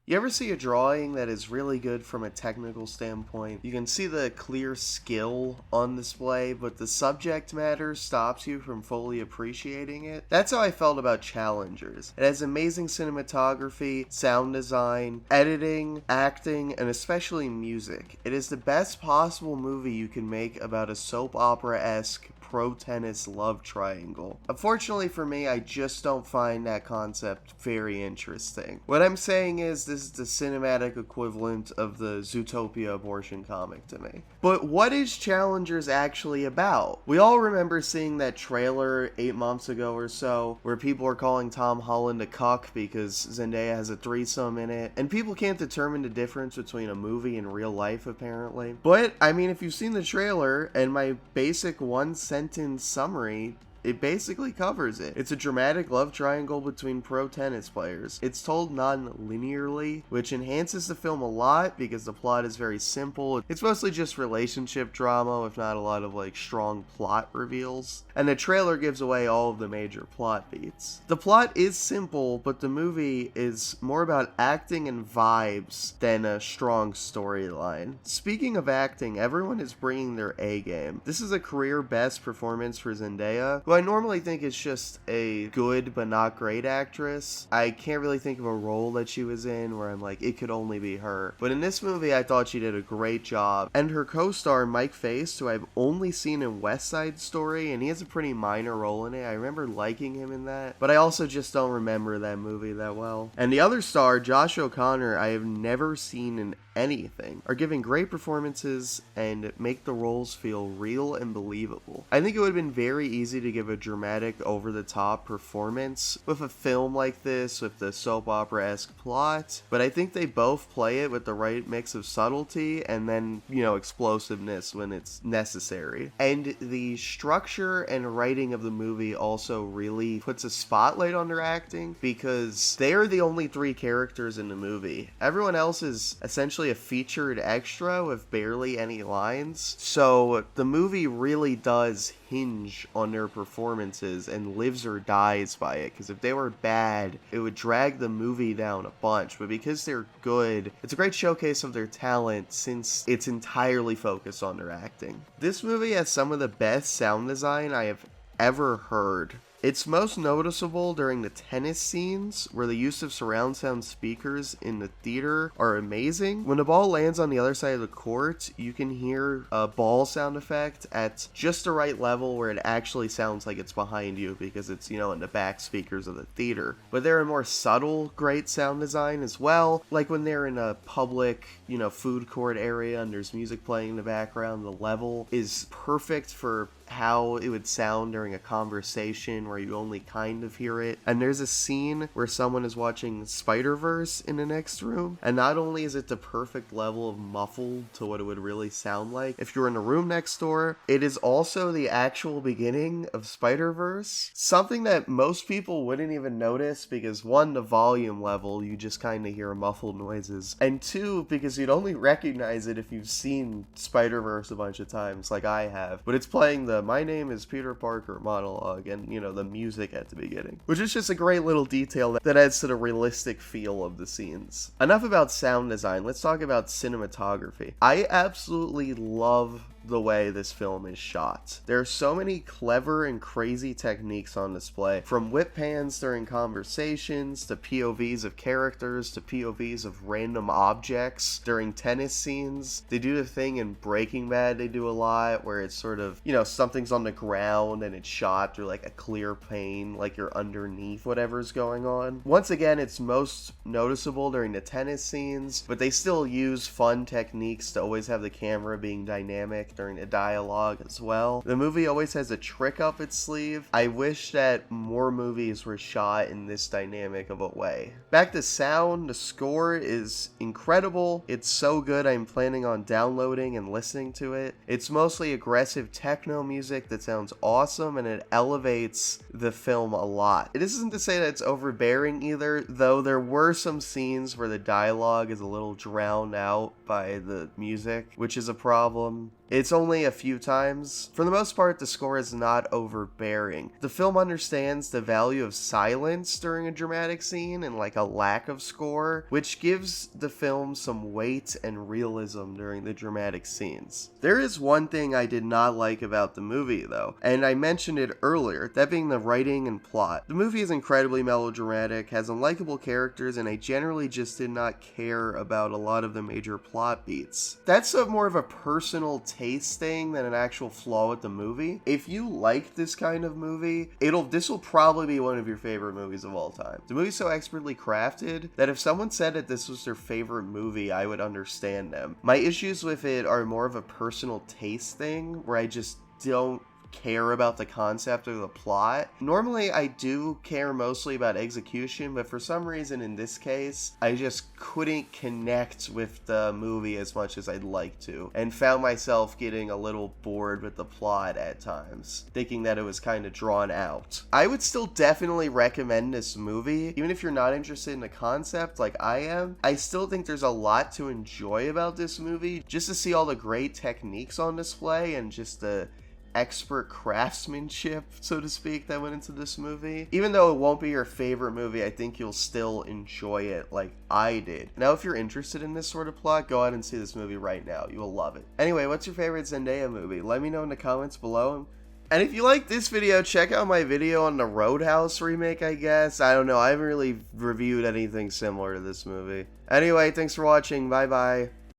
You ever see a drawing that is really good from a technical standpoint? You can see the clear skill on display, but the subject matter stops you from fully appreciating it? That's how I felt about Challengers. It has amazing cinematography, sound design, editing, acting, and especially music. It is the best possible movie you can make about a soap opera-esque pro tennis love triangle. Unfortunately for me, I just don't find that concept very interesting. What I'm saying is, this is the cinematic equivalent of the Zootopia abortion comic to me. But what is Challengers actually about? We all remember seeing that trailer 8 months ago or so, where people are calling Tom Holland a cuck because Zendaya has a threesome in it, and people can't determine the difference between a movie and real life apparently. But, I mean, if you've seen the trailer, and my basic one sentence summary, it basically covers it. It's a dramatic love triangle between pro tennis players. It's told non-linearly, which enhances the film a lot because the plot is very simple. It's mostly just relationship drama with not a lot of strong plot reveals. And the trailer gives away all of the major plot beats. The plot is simple, but the movie is more about acting and vibes than a strong storyline. Speaking of acting, everyone is bringing their A game. This is a career best performance for Zendaya, who I normally think is just a good but not great actress. I can't really think of a role that she was in where I'm like, it could only be her. But in this movie, I thought she did a great job. And her co-star, Mike Faist, who I've only seen in West Side Story, and he has a pretty minor role in it. I remember liking him in that, but I also just don't remember that movie that well. And the other star, Josh O'Connor, I have never seen in anything, are giving great performances and make the roles feel real and believable. I think it would have been very easy to give a dramatic, over-the-top performance with a film like this, with the soap opera-esque plot, but I think they both play it with the right mix of subtlety and then, explosiveness when it's necessary. And the structure and writing of the movie also really puts a spotlight on their acting, because they are the only three characters in the movie. Everyone else is essentially a featured extra with barely any lines. So the movie really does hinge on their performances and lives or dies by it, because if they were bad, it would drag the movie down a bunch. But because they're good, it's a great showcase of their talent since it's entirely focused on their acting. This movie has some of the best sound design I have ever heard. It's most noticeable during the tennis scenes, where the use of surround sound speakers in the theater are amazing. When the ball lands on the other side of the court, you can hear a ball sound effect at just the right level where it actually sounds like it's behind you, because it's, in the back speakers of the theater. But there are more subtle, great sound design as well, like when they're in a public, food court area and there's music playing in the background. The level is perfect for how it would sound during a conversation where you only kind of hear it. And there's a scene where someone is watching Spider-Verse in the next room, and not only is it the perfect level of muffled to what it would really sound like if you're in the room next door, it is also the actual beginning of Spider-Verse, something that most people wouldn't even notice because, one, the volume level, you just kind of hear muffled noises, and two, because you'd only recognize it if you've seen Spider-Verse a bunch of times like I have. But it's playing the "My name is Peter Parker" monologue and, the music at the beginning, which is just a great little detail that adds to the realistic feel of the scenes. Enough about sound design, let's talk about cinematography. I absolutely love the way this film is shot. There are so many clever and crazy techniques on display, from whip pans during conversations, to POVs of characters, to POVs of random objects during tennis scenes. They do the thing in Breaking Bad they do a lot, where it's sort of, something's on the ground and it's shot through a clear pane, like you're underneath whatever's going on. Once again, it's most noticeable during the tennis scenes, but they still use fun techniques to always have the camera being dynamic during the dialogue as well. The movie always has a trick up its sleeve. I wish that more movies were shot in this dynamic of a way. Back to sound, the score is incredible. It's so good I'm planning on downloading and listening to it. It's mostly aggressive techno music that sounds awesome, and it elevates the film a lot. This isn't to say that it's overbearing either, though there were some scenes where the dialogue is a little drowned out by the music, which is a problem. It's only a few times. For the most part, the score is not overbearing. The film understands the value of silence during a dramatic scene and like a lack of score, which gives the film some weight and realism during the dramatic scenes. There is one thing I did not like about the movie though, and I mentioned it earlier, that being the writing and plot. The movie is incredibly melodramatic, has unlikable characters, and I generally just did not care about a lot of the major plot beats. That's more of a personal taste thing than an actual flaw with the movie. If you like this kind of movie, this will probably be one of your favorite movies of all time. The movie's so expertly crafted that if someone said that this was their favorite movie, I would understand them. My issues with it are more of a personal taste thing, where I just don't care about the concept or the plot. Normally I do care mostly about execution, but for some reason in this case I just couldn't connect with the movie as much as I'd like to, and found myself getting a little bored with the plot at times, thinking that it was kind of drawn out. I would still definitely recommend this movie, even if you're not interested in the concept like I am. I still think there's a lot to enjoy about this movie, just to see all the great techniques on display and just the expert craftsmanship, so to speak, that went into this movie. Even though it won't be your favorite movie, I think you'll still enjoy it like I did. Now, if you're interested in this sort of plot, go out and see this movie right now. You will love it. Anyway, what's your favorite Zendaya movie? Let me know in the comments below. And if you like this video, check out my video on the Roadhouse remake, I guess. I don't know, I haven't really reviewed anything similar to this movie. Anyway, thanks for watching. Bye-bye.